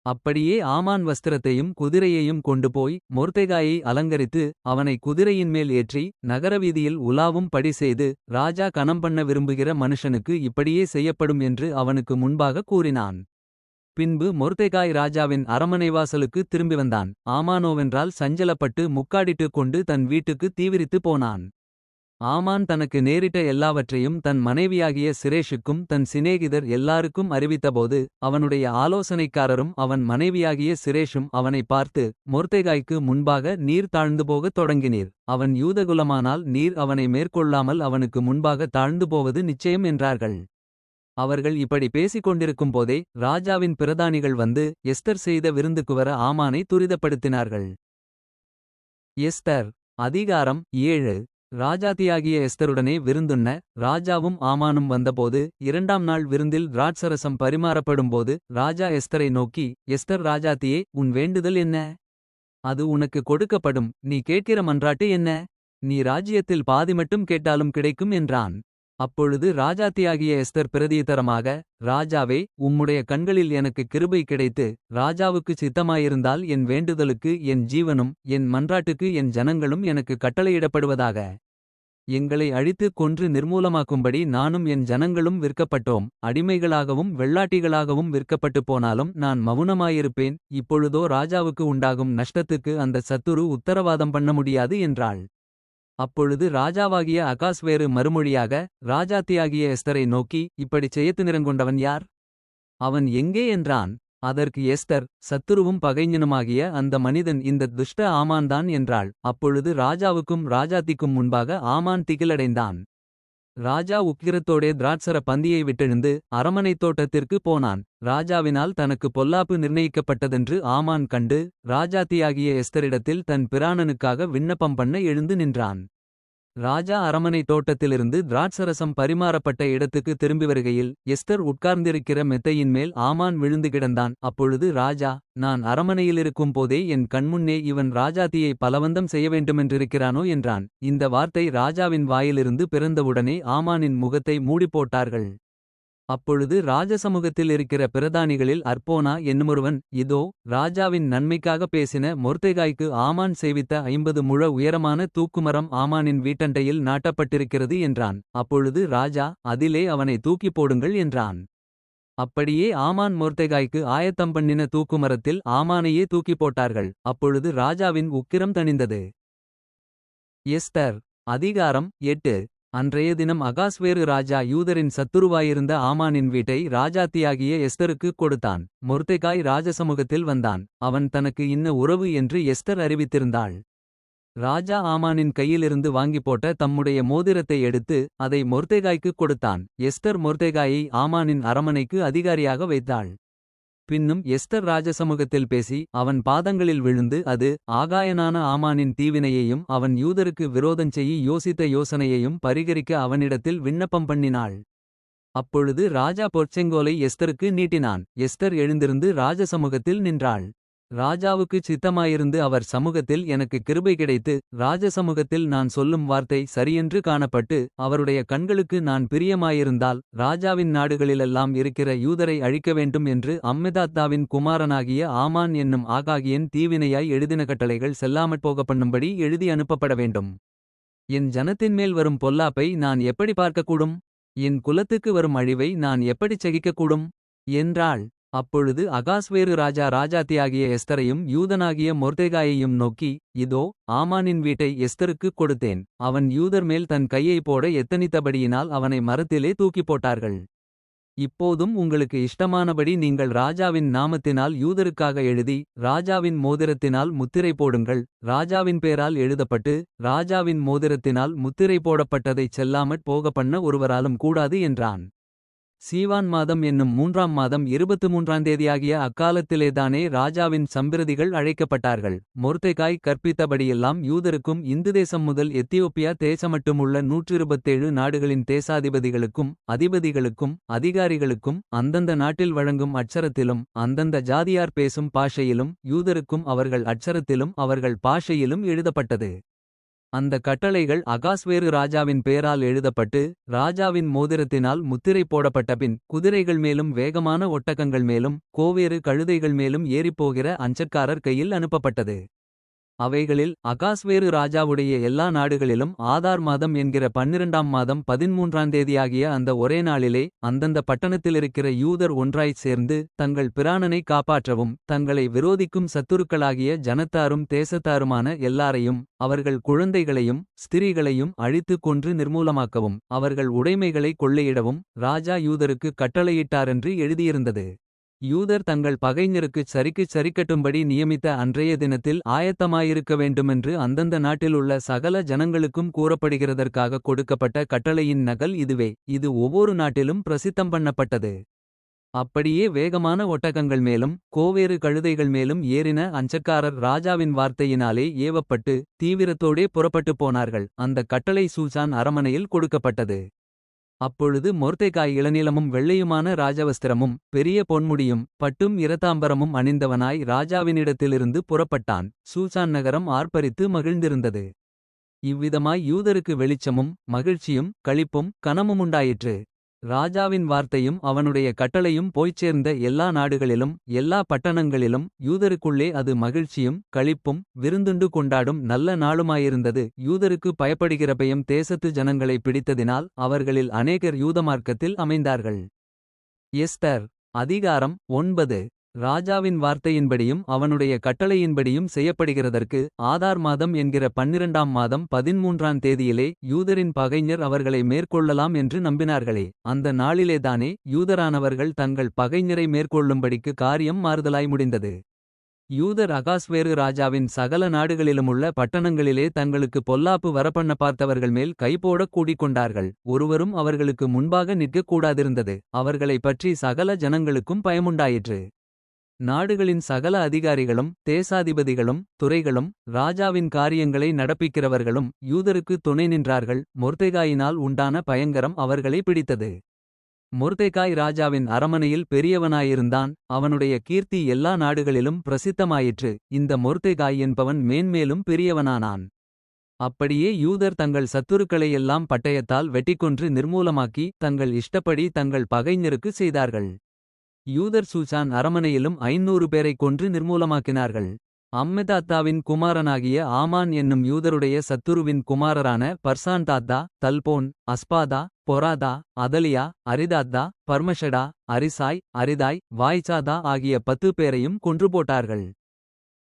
அப்படியே ஆமான் வஸ்திரத்தையும் குதிரையையும் கொண்டுபோய் மொர்தெகாயை அலங்கரித்து அவனை குதிரையின் மேல் ஏற்றி நகரவீதியில் உலாவும் படி செய்து, ராஜா கனம்பண்ண விரும்புகிற மனுஷனுக்கு இப்படியே செய்யப்படும் என்று அவனுக்கு முன்பாக கூறினான். பின்பு மொர்தெகாய் ராஜாவின் அரமனைவாசலுக்கு திரும்பி வந்தான். ஆமானோவென்றால் சஞ்சலப்பட்டு முக்காடிட்டுக் கொண்டு தன் வீட்டுக்கு தீவிரித்து போனான். ஆமான் தனக்கு நேரிட்ட எல்லாவற்றையும் தன் மனைவியாகிய சிரேஷுக்கும் தன் சிநேகிதர் எல்லாருக்கும் அறிவித்தபோது அவனுடைய ஆலோசனைக்காரரும் அவன் மனைவியாகிய சிரேஷும் அவனை பார்த்து, மொர்தெகாய்க்கு முன்பாக நீர் தாழ்ந்து போகத் தொடங்கினீர். அவன் யூதகுலமானால் நீர் அவனை மேற்கொள்ளாமல் அவனுக்கு முன்பாக தாழ்ந்து போவது நிச்சயம் என்றார்கள். அவர்கள் இப்படி பேசிக் கொண்டிருக்கும்போதே ராஜாவின் பிரதானிகள் வந்து எஸ்தர் செய்த விருந்துக்கு வர ஆமானை துரிதப்படுத்தினார்கள். எஸ்தர் அதிகாரம் 7. ராஜாத்தியாகிய எஸ்தருடனே விருந்துண்ண ராஜாவும் ஆமானும் வந்தபோது 2ஆம் நாள் விருந்தில் திராட்சரசம் பரிமாறப்படும்போது ராஜா எஸ்தரை நோக்கி, எஸ்தர் ராஜாத்தியே, உன் வேண்டுதல் என்ன? அது உனக்கு கொடுக்கப்படும். நீ கேட்கிற மன்றாட்டு என்ன? நீ ராஜ்யத்தில் பாதி மட்டும் கேட்டாலும் கிடைக்கும் என்றான். அப்பொழுது ராஜாத்தியாகிய எஸ்தர் பிரதியுத்தரமாக, ராஜாவே, உம்முடைய கண்களில் எனக்கு கிருபை கிடைத்து ராஜாவுக்குச் சித்தமாயிருந்தால் என் வேண்டுதலுக்கு என் ஜீவனும் என் மன்றாட்டுக்கு என் ஜனங்களும் எனக்கு கட்டளையிடப்படுவதாக. எங்களை அழித்துக் கொன்று நிர்மூலமாக்கும்படி நானும் என் ஜனங்களும் விற்கப்பட்டோம். அடிமைகளாகவும் வெள்ளாட்டிகளாகவும் விற்கப்பட்டு போனாலும் நான் மவுனமாயிருப்பேன். இப்பொழுதோ ராஜாவுக்கு உண்டாகும் நஷ்டத்துக்கு அந்த சத்துரு உத்தரவாதம் பண்ண முடியாது என்றாள். அப்பொழுது ராஜாவாகிய அகாஸ்வேரு மறுமொழியாக ராஜாத்தியாகிய எஸ்தரை நோக்கி, இப்படிச் செய்யத்துநிறங்கொண்டவன் யார்? அவன் எங்கே என்றான். அதற்கு எஸ்தர், சத்துருவும் பகைஞனுமாகிய அந்த மனிதன் இந்த துஷ்ட ஆமான்தான் என்றாள். அப்பொழுது ராஜாவுக்கும் ராஜாத்திக்கும் முன்பாக ஆமான் திகிலடைந்தான். ராஜா உக்கிரத்தோடே திராட்சர பந்தியை விட்டெழுந்து அரமனைத் தோட்டத்திற்கு போனான். ராஜாவினால் தனக்கு பொல்லாப்பு நிர்ணயிக்கப்பட்டதென்று ஆமான் கண்டு ராஜாத்தியாகிய எஸ்தரிடத்தில் தன் பிராணனுக்காக விண்ணப்பம் பண்ண எழுந்து நின்றான். ராஜா அரமனை தோட்டத்திலிருந்து திராட்சரசம் பரிமாறப்பட்ட இடத்துக்கு திரும்பி வருகையில் எஸ்தர் உட்கார்ந்திருக்கிற மெத்தையின் மேல் ஆமான் விழுந்து கிடந்தான். அப்பொழுது ராஜா, நான் அரமனையிலிருக்கும் போதே என் கண்முன்னே இவன் ராஜாத்தியை பலவந்தம் செய்ய வேண்டுமென்றிருக்கிறானோ என்றான். இந்த வார்த்தை ராஜாவின் வாயிலிருந்து பிறந்தவுடனே ஆமானின் முகத்தை மூடிப்போட்டார்கள். அப்பொழுது ராஜசமுகத்தில் இருக்கிற பிரதானிகளில் அர்போனா என்னுமொருவன், இதோ ராஜாவின் நன்மைக்காக பேசின மொர்தெகாய்க்கு ஆமான் செய்வித்த 50 முழ உயரமான தூக்குமரம் ஆமானின் வீட்டண்டையில் நாட்டப்பட்டிருக்கிறது என்றான். அப்பொழுது ராஜா, அதிலே அவனை தூக்கிப் போடுங்கள் என்றான். அப்படியே ஆமான் மொர்தெகாய்க்கு ஆயத்தம் பண்ணின தூக்குமரத்தில் ஆமானையே தூக்கிப் போட்டார்கள். அப்பொழுது ராஜாவின் உக்கிரம் தணிந்தது. எஸ்தர் அதிகாரம் 8. அன்றைய தினம் அகாஸ்வேரு ராஜா யூதரின் சத்துருவாயிருந்த ஆமானின் வீட்டை ராஜாத்தியாகிய எஸ்தருக்குக் கொடுத்தான். மொர்தெகாய் ராஜசமுகத்தில் வந்தான். அவன் தனக்கு இன்ன உறவு என்று எஸ்தர் அறிவித்திருந்தாள். ராஜா ஆமானின் கையிலிருந்து வாங்கிப் போட்ட தம்முடைய மோதிரத்தை எடுத்து அதை மொர்தெகாய்க்குக் கொடுத்தான். எஸ்தர் மொர்தெகாயை ஆமானின் அரமனைக்கு அதிகாரியாக வைத்தாள். பின்னும் எஸ்தர் ராஜசமுகத்தில் பேசி அவன் பாதங்களில் விழுந்து அது ஆகாயனான ஆமானின் தீவினையையும் அவன் யூதருக்கு விரோதஞ்செய்ய யோசித்த யோசனையையும் பரிகரிக்க அவனிடத்தில் விண்ணப்பம் பண்ணினாள். அப்பொழுது ராஜா பொற்செங்கோலை எஸ்தருக்கு நீட்டினான். எஸ்தர் எழுந்திருந்து ராஜசமுகத்தில் நின்றாள். ராஜாவுக்குச் சித்தமாயிருந்து அவர் சமூகத்தில் எனக்கு கிருபை கிடைத்து ராஜசமுகத்தில் நான் சொல்லும் வார்த்தை சரியென்று காணப்பட்டு அவருடைய கண்களுக்கு நான் பிரியமாயிருந்தால் ராஜாவின் நாடுகளிலெல்லாம் இருக்கிற யூதரை அழிக்க வேண்டும் என்று அம்மெதாத்தாவின் குமாரனாகிய ஆமான் என்னும் ஆகாகியன் தீவினையாய் எழுதின கட்டளைகள் செல்லாமற் போக பண்ணும்படி எழுதி அனுப்பப்பட வேண்டும். என் ஜனத்தின்மேல் வரும் பொல்லாப்பை நான் எப்படி பார்க்கக்கூடும்? என் குலத்துக்கு வரும் அழிவை நான் எப்படிச் சகிக்கக்கூடும்? என்றாள். அப்பொழுது அகாஸ்வேரு ராஜா ராஜாத்தியாகிய எஸ்தரையும் யூதனாகிய மொர்தெகாயையும் நோக்கி, இதோ ஆமானின் வீட்டை எஸ்தருக்குக் கொடுத்தேன். அவன் யூதர் மேல் தன் கையை போட எத்தனித்தபடியினால் அவனை மரத்திலே தூக்கிப் போட்டார்கள். இப்போதும் உங்களுக்கு இஷ்டமானபடி நீங்கள் ராஜாவின் நாமத்தினால் யூதருக்காக எழுதி ராஜாவின் மோதிரத்தினால் முத்திரை போடுங்கள். ராஜாவின் பேரால் எழுதப்பட்டு ராஜாவின் மோதிரத்தினால் முத்திரை போடப்பட்டதைச் செல்லாமற் போக பண்ண ஒருவராலும் கூடாது என்றான். சீவான் மாதம் என்னும் 3ஆம் மாதம் 23ஆம் தேதியாகிய அக்காலத்திலேதானே ராஜாவின் சம்பிரதிகள் அழைக்கப்பட்டார்கள். மொர்தெகாய் கற்பித்தபடியெல்லாம் யூதருக்கும் இந்துதேசம் முதல் எத்தியோப்பியா தேசமட்டுமுள்ள 127 நாடுகளின் தேசாதிபதிகளுக்கும் அதிபதிகளுக்கும் அதிகாரிகளுக்கும் அந்தந்த நாட்டில் வழங்கும் அட்சரத்திலும் அந்தந்த ஜாதியார் பேசும் பாஷையிலும் யூதருக்கும் அவர்கள் அட்சரத்திலும் அவர்கள் பாஷையிலும் எழுதப்பட்டது. அந்த கட்டளைகள் அகாஸ்வேரு ராஜாவின் பேரால் எழுதப்பட்டு ராஜாவின் மோதிரத்தினால் முத்திரை போடப்பட்டபின் குதிரைகள் மேலும் வேகமான ஒட்டகங்கள் மேலும் கோவேறு கழுதைகள் மேலும் ஏறிப்போகிற அஞ்சற்காரர் கையில் அனுப்பப்பட்டது. அவைகளில் அகாஸ்வேரு ராஜாவுடைய எல்லா நாடுகளிலும் ஆதார் மாதம் என்கிற 12ஆம் மாதம் 13ஆம் தேதியாகிய அந்த ஒரே நாளிலே அந்தந்த பட்டணத்திலிருக்கிற யூதர் ஒன்றாய்ச் சேர்ந்து தங்கள் பிராணனை காப்பாற்றவும் தங்களை விரோதிக்கும் சத்துருக்களாகிய ஜனத்தாரும் தேசத்தாருமான எல்லாரையும் அவர்கள் குழந்தைகளையும் ஸ்திரீகளையும் அழித்துக் கொன்று நிர்மூலமாக்கவும் அவர்கள் உடைமைகளை கொள்ளையிடவும் ராஜா யூதருக்கு கட்டளையிட்டாரென்று எழுதியிருந்தது. யூதர் தங்கள் பகைஞருக்குச் சரிக்குச் சரிக்கட்டும்படி நியமித்த அன்றைய தினத்தில் ஆயத்தமாயிருக்க வேண்டுமென்று அந்தந்த நாட்டிலுள்ள சகல ஜனங்களுக்கும் கூறப்படுகிறதற்காக கொடுக்கப்பட்ட கட்டளையின் நகல் இதுவே. இது ஒவ்வொரு நாட்டிலும் பிரசித்தம் பண்ணப்பட்டது. அப்படியே வேகமான ஒட்டகங்கள் மேலும் கோவேறு கழுதைகள் மேலும் ஏறின அஞ்சக்காரர் ராஜாவின் வார்த்தையினாலே ஏவப்பட்டு தீவிரத்தோடே புறப்பட்டுப் போனார்கள். அந்த கட்டளை சூசான் அரமனையில் கொடுக்கப்பட்டது. அப்பொழுது மொர்தெகாய் இளநிலமும் வெள்ளையுமான ராஜவஸ்திரமும் பெரிய பொன்முடியும் பட்டும் இரத்தாம்பரமும் அணிந்தவனாய் ராஜாவினிடத்திலிருந்து புறப்பட்டான். சூசான் நகரம் ஆர்ப்பரித்து மகிழ்ந்திருந்தது. இவ்விதமாய் யூதருக்கு வெளிச்சமும் மகிழ்ச்சியும் களிப்பும் கனமுமுண்டாயிற்று. ராஜாவின் வார்த்தையும் அவனுடைய கட்டளையும் போய்ச் சேர்ந்த எல்லா நாடுகளிலும் எல்லா பட்டணங்களிலும் யூதருக்குள்ளே அது மகிழ்ச்சியும் களிப்பும் விருந்துண்டு கொண்டாடும் நல்ல நாளுமாயிருந்தது. யூதருக்கு பயப்படுகிற பயம் தேசத்து ஜனங்களை பிடித்ததினால் அவர்களில் அநேகர் யூதமார்க்கத்தில் அமைந்தார்கள். எஸ்தர் அதிகாரம் 9. ராஜாவின் வார்த்தையின்படியும் அவனுடைய கட்டளையின்படியும் செய்யப்படுகிறதற்கு ஆதார் மாதம் என்கிற 12ஆம் மாதம் 13ஆம் தேதியிலே யூதரின் பகைஞர் அவர்களை மேற்கொள்ளலாம் என்று நம்பினார்களே. அந்த நாளிலேதானே யூதரானவர்கள் தங்கள் பகைஞரை மேற்கொள்ளும்படிக்கு காரியம் மாறுதலாய் முடிந்தது. யூதர் அகாஸ்வேரு ராஜாவின் சகல நாடுகளிலுமுள்ள பட்டணங்களிலே தங்களுக்கு பொல்லாப்பு வரப்பண்ண பார்த்தவர்கள் மேல் கைபோடக் கூடிக்கொண்டார்கள். ஒருவரும் அவர்களுக்கு முன்பாக நிற்கக் கூடாதிருந்தது. அவர்களைப் பற்றி சகல ஜனங்களுக்கும் பயமுண்டாயிற்று. நாடுகளின் சகல அதிகாரிகளும் தேசாதிபதிகளும் துரைகளும் ராஜாவின் காரியங்களை நடப்பிக்கிறவர்களும் யூதருக்கு துணை நின்றார்கள். மொர்தெகாயினால் உண்டான பயங்கரம் அவர்களை பிடித்தது. மொர்தெகாய் ராஜாவின் அரமனையில் பெரியவனாயிருந்தான். அவனுடைய கீர்த்தி எல்லா நாடுகளிலும் பிரசித்தமாயிற்று. இந்த மொர்தெகாய் என்பவன் மேன்மேலும் பெரியவனானான். அப்படியே யூதர் தங்கள் சத்துருக்களையெல்லாம் பட்டயத்தால் வெட்டிக்கொன்று நிர்மூலமாக்கி தங்கள் இஷ்டப்படி தங்கள் பகைஞருக்கு செய்தார்கள். யூதர் சூசான் அரமனையிலும் 500 பேரைக் கொன்று நிர்மூலமாக்கினார்கள். அம்மெதாத்தாவின் குமாரனாகிய ஆமான் என்னும் யூதருடைய சத்துருவின் குமாரரான பர்சான்தாத்தா தல்போன் அஸ்பாதா பொராதா அதலியா அரிதாத்தா பர்மஷடா அரிசாய் அரிதாய் வாய்ச்சாதா ஆகிய 10 பேரையும் கொன்று போட்டார்கள்.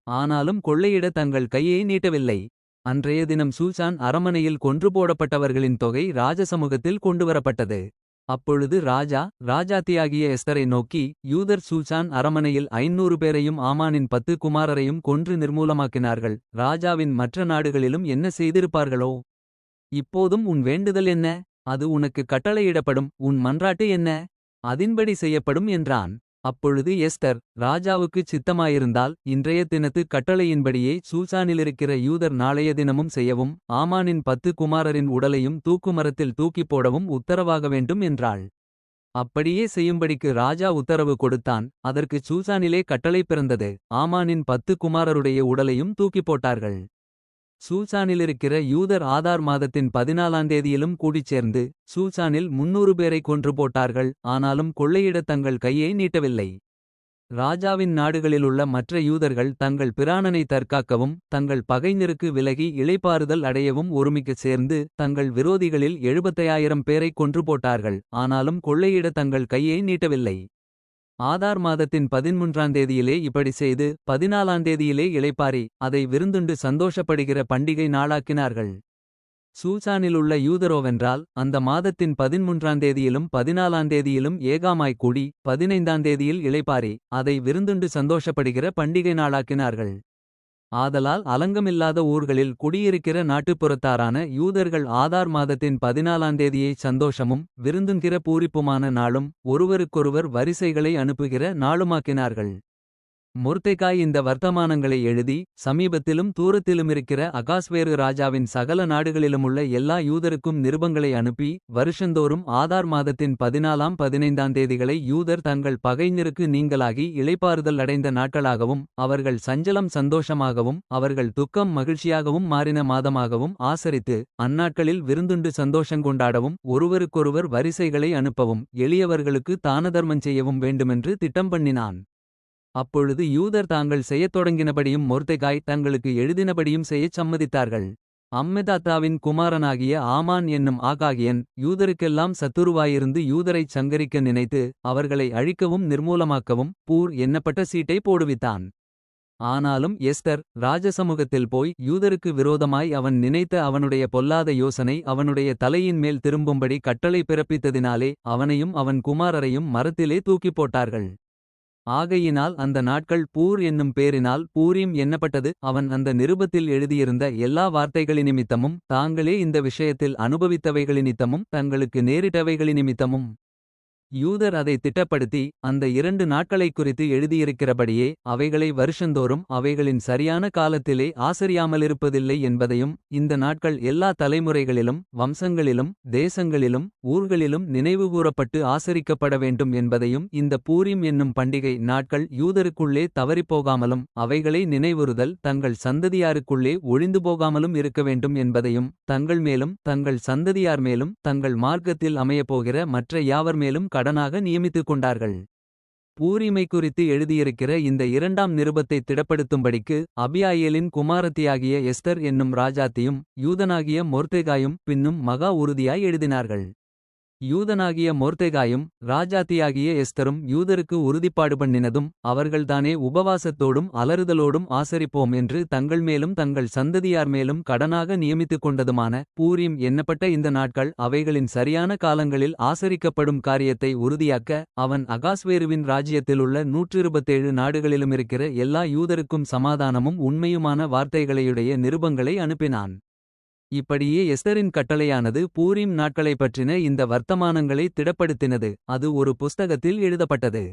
ஆனாலும் கொள்ளையிட தங்கள் கையை நீட்டவில்லை. அன்றைய தினம் சூசான் அரமனையில் கொன்று போடப்பட்டவர்களின் தொகை ராஜசமுகத்தில் கொண்டுவரப்பட்டது. அப்பொழுது ராஜா ராஜாத்தியாகிய எஸ்தரை நோக்கி யூதர் சூசான் அரமனையில் 500 பேரையும் ஆமானின் 10 குமாரரையும் கொன்று நிர்மூலமாக்கினார்கள். ராஜாவின் மற்ற நாடுகளிலும் என்ன செய்திருப்பார்களோ? இப்போதும் உன் வேண்டுதல் என்ன? அது உனக்கு கட்டளையிடப்படும். உன் மன்றாட்டு என்ன? அதின்படி செய்யப்படும் என்றான். அப்பொழுது எஸ்தர் ராஜாவுக்குச் சித்தமாயிருந்தால் இன்றைய தினத்து கட்டளையின்படியே சூசானிலிருக்கிற யூதர் நாளைய தினமும் செய்யவும் ஆமானின் 10 குமாரரின் உடலையும் தூக்குமரத்தில் தூக்கிப் போடவும் உத்தரவாக வேண்டும் என்றாள். அப்படியே செய்யும்படிக்கு ராஜா உத்தரவு கொடுத்தான். அதற்குச் சூசானிலே கட்டளை பிறந்தது. ஆமானின் 10 குமாரருடைய உடலையும் தூக்கிப் போட்டார்கள். சூசானிலிருக்கிற யூதர் ஆதார் மாதத்தின் 14ஆம் தேதியிலும் கூடிச் சேர்ந்து சூசானில் 300 பேரைக் கொன்று போட்டார்கள். ஆனாலும் கொள்ளையிடத் தங்கள் கையை நீட்டவில்லை. ராஜாவின் நாடுகளிலுள்ள மற்ற யூதர்கள் தங்கள் பிராணனை தற்காக்கவும் தங்கள் பகைஞருக்கு விலகி இளைப்பாறுதல் அடையவும் ஒருமிக்கச் சேர்ந்து தங்கள் விரோதிகளில் 75,000 பேரைக் கொன்று போட்டார்கள். ஆனாலும் கொள்ளையிட தங்கள் கையை நீட்டவில்லை. ஆதார் மாதத்தின் 13ஆம் தேதியிலே இப்படி செய்து 14ஆம் தேதியிலே இளைப்பாரி அதை விருந்துண்டு சந்தோஷப்படுகிற பண்டிகை நாளாக்கினார்கள். சூசானிலுள்ள யூதரோவென்றால் அந்த மாதத்தின் 13ஆம் தேதியிலும் 14ஆம் தேதியிலும் ஏகாமாய்க் கூடி 15ஆம் தேதியில் இளைப்பாரி அதை விருந்துண்டு சந்தோஷப்படுகிற பண்டிகை நாளாக்கினார்கள். ஆதலால் அலங்கமில்லாத ஊர்களில் குடியிருக்கிற நாட்டுப்புறத்தாரான யூதர்கள் ஆதார் மாதத்தின் 14ஆம் தேதியைச் சந்தோஷமும் விருந்துண்கிற பூரிப்புமான நாளும் ஒருவருக்கொருவர் வரிசைகளை அனுப்புகிற நாளுமாக்கினார்கள். மொர்தெகாய் இந்த வர்த்தமானங்களை எழுதி சமீபத்திலும் தூரத்திலுமிருக்கிற அகாஸ்வேரு ராஜாவின் சகல நாடுகளிலுமுள்ள எல்லா யூதருக்கும் நிருபங்களை அனுப்பி வருஷந்தோறும் ஆதார் மாதத்தின் 14ஆம் 15ஆம் தேதிகளை யூதர் தங்கள் பகைஞருக்கு நீங்கலாகி இளைப்பாறுதல் அடைந்த நாட்களாகவும் அவர்கள் சஞ்சலம் சந்தோஷமாகவும் அவர்கள் துக்கம் மகிழ்ச்சியாகவும் மாறின மாதமாகவும் ஆசரித்து அந்நாட்களில் விருந்துண்டு சந்தோஷங்கொண்டாடவும் ஒருவருக்கொருவர் வரிசைகளை அனுப்பவும் எளியவர்களுக்கு தானதர்மஞ் செய்யவும் வேண்டுமென்று திட்டம் பண்ணினான். அப்பொழுது யூதர் தாங்கள் செய்யத் தொடங்கினபடியும் மொர்தெகாய் தங்களுக்கு எழுதினபடியும் செய்யச் சம்மதித்தார்கள். அம்மெதாத்தாவின் குமாரனாகிய ஆமான் என்னும் ஆகாகியன் யூதருக்கெல்லாம் சத்துருவாயிருந்து யூதரைச் சங்கரிக்க நினைத்து அவர்களை அழிக்கவும் நிர்மூலமாக்கவும் பூர் என்னப்பட்ட சீட்டை போடுவித்தான். ஆனாலும் எஸ்தர் ராஜசமுகத்தில் போய் யூதருக்கு விரோதமாய் அவன் நினைத்த அவனுடைய பொல்லாத யோசனை அவனுடைய தலையின் மேல் திரும்பும்படி கட்டளை பிறப்பித்ததினாலே அவனையும் அவன் குமாரரையும் மரத்திலே தூக்கிப் போட்டார்கள். ஆகையினால் அந்த நாட்கள் பூர் என்னும் பேரினால் பூரீம் எண்ணப்பட்டது. அவன் அந்த நிருபத்தில் எழுதியிருந்த எல்லா வார்த்தைகளினிமித்தமும் தாங்களே இந்த விஷயத்தில் அனுபவித்தவைகளினிமித்தமும் தங்களுக்கு நேரிட்டவைகளினிமித்தமும் யூதர் அதை திட்டப்படுத்தி அந்த 2 நாட்களைக் குறித்து எழுதியிருக்கிறபடியே அவைகளை வருஷந்தோறும் அவைகளின் சரியான காலத்திலே ஆசரியாமலிருப்பதில்லை என்பதையும் இந்த நாட்கள் எல்லா தலைமுறைகளிலும் வம்சங்களிலும் தேசங்களிலும் ஊர்களிலும் நினைவுகூரப்பட்டு ஆசரிக்கப்பட வேண்டும் என்பதையும் இந்த பூரீம் என்னும் பண்டிகை நாட்கள் யூதருக்குள்ளே தவறிப்போகாமலும் அவைகளை நினைவுறுதல் தங்கள் சந்ததியாருக்குள்ளே ஒழிந்து போகாமலும் இருக்க வேண்டும் என்பதையும் தங்கள் மேலும் தங்கள் சந்ததியார் மேலும் தங்கள் மார்க்கத்தில் அமையப்போகிற மற்ற யாவர் மேலும் கடனாக நியமித்துக் கொண்டார்கள். பூரீமை குறித்து எழுதியிருக்கிற இந்த 2ஆம் நிருபத்தை திடப்படுத்தும்படிக்கு அபியாயேலின் குமாரத்தியாகிய எஸ்தர் என்னும் ராஜாத்தியும் யூதனாகிய மொர்தெகாயும் பின்னும் மகா உறுதியாய் எழுதினார்கள். யூதனாகிய மொர்தெகாயும் ராஜாத்தியாகிய எஸ்தரும் யூதருக்கு உறுதிப்பாடு பண்ணினதும் அவர்கள்தானே உபவாசத்தோடும் அலறுதலோடும் ஆசரிப்போம் என்று தங்கள் மேலும் தங்கள் சந்ததியார் மேலும் கடனாக நியமித்துக் கொண்டதுமான பூரீம் எண்ணப்பட்ட இந்த நாட்கள் அவைகளின் சரியான காலங்களில் ஆசரிக்கப்படும் காரியத்தை உறுதியாக்க அவன் அகாஸ்வேருவின் ராஜ்யத்திலுள்ள 127 நாடுகளிலுமிருக்கிற எல்லா யூதருக்கும் சமாதானமும் உண்மையுமான வார்த்தைகளையுடைய நிருபங்களை அனுப்பினான். இப்படியே எஸ்தரின் கட்டளையானது பூரீம் நாட்களைப் பற்றின இந்த வர்த்தமானங்களை திடப்படுத்தினது. அது ஒரு புஸ்தகத்தில் எழுதப்பட்டது.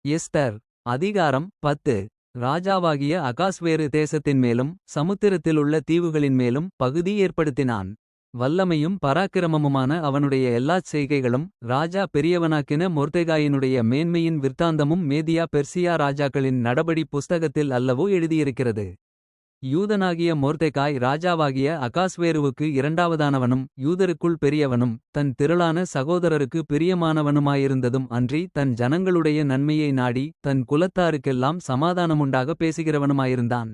எஸ்தர் அதிகாரம் 10. ராஜாவாகிய அகாஸ்வேரு தேசத்தின் மேலும் சமுத்திரத்திலுள்ள தீவுகளின் மேலும் பகுதி ஏற்படுத்தினான். வல்லமையும் பராக்கிரமமுமான அவனுடைய எல்லாச் செய்கைகளும் ராஜா பெரியவனாக்கின மொர்தெகாயினுடைய மேன்மையின் விற்த்தாந்தமும் மேதியா பெர்சியா ராஜாக்களின் நடபடி புஸ்தகத்தில் அல்லவோ எழுதியிருக்கிறது. யூதனாகிய மொர்தெகாய் ராஜாவாகிய அகாஸ்வேருவுக்கு இரண்டாவதானவனும் யூதருக்குள் பெரியவனும் தன் திரளான சகோதரருக்கு பிரியமானவனுமாயிருந்ததும் அன்றி தன் ஜனங்களுடைய நன்மையை நாடி தன் குலத்தாருக்கெல்லாம் சமாதானமுண்டாக பேசுகிறவனுமாயிருந்தான்.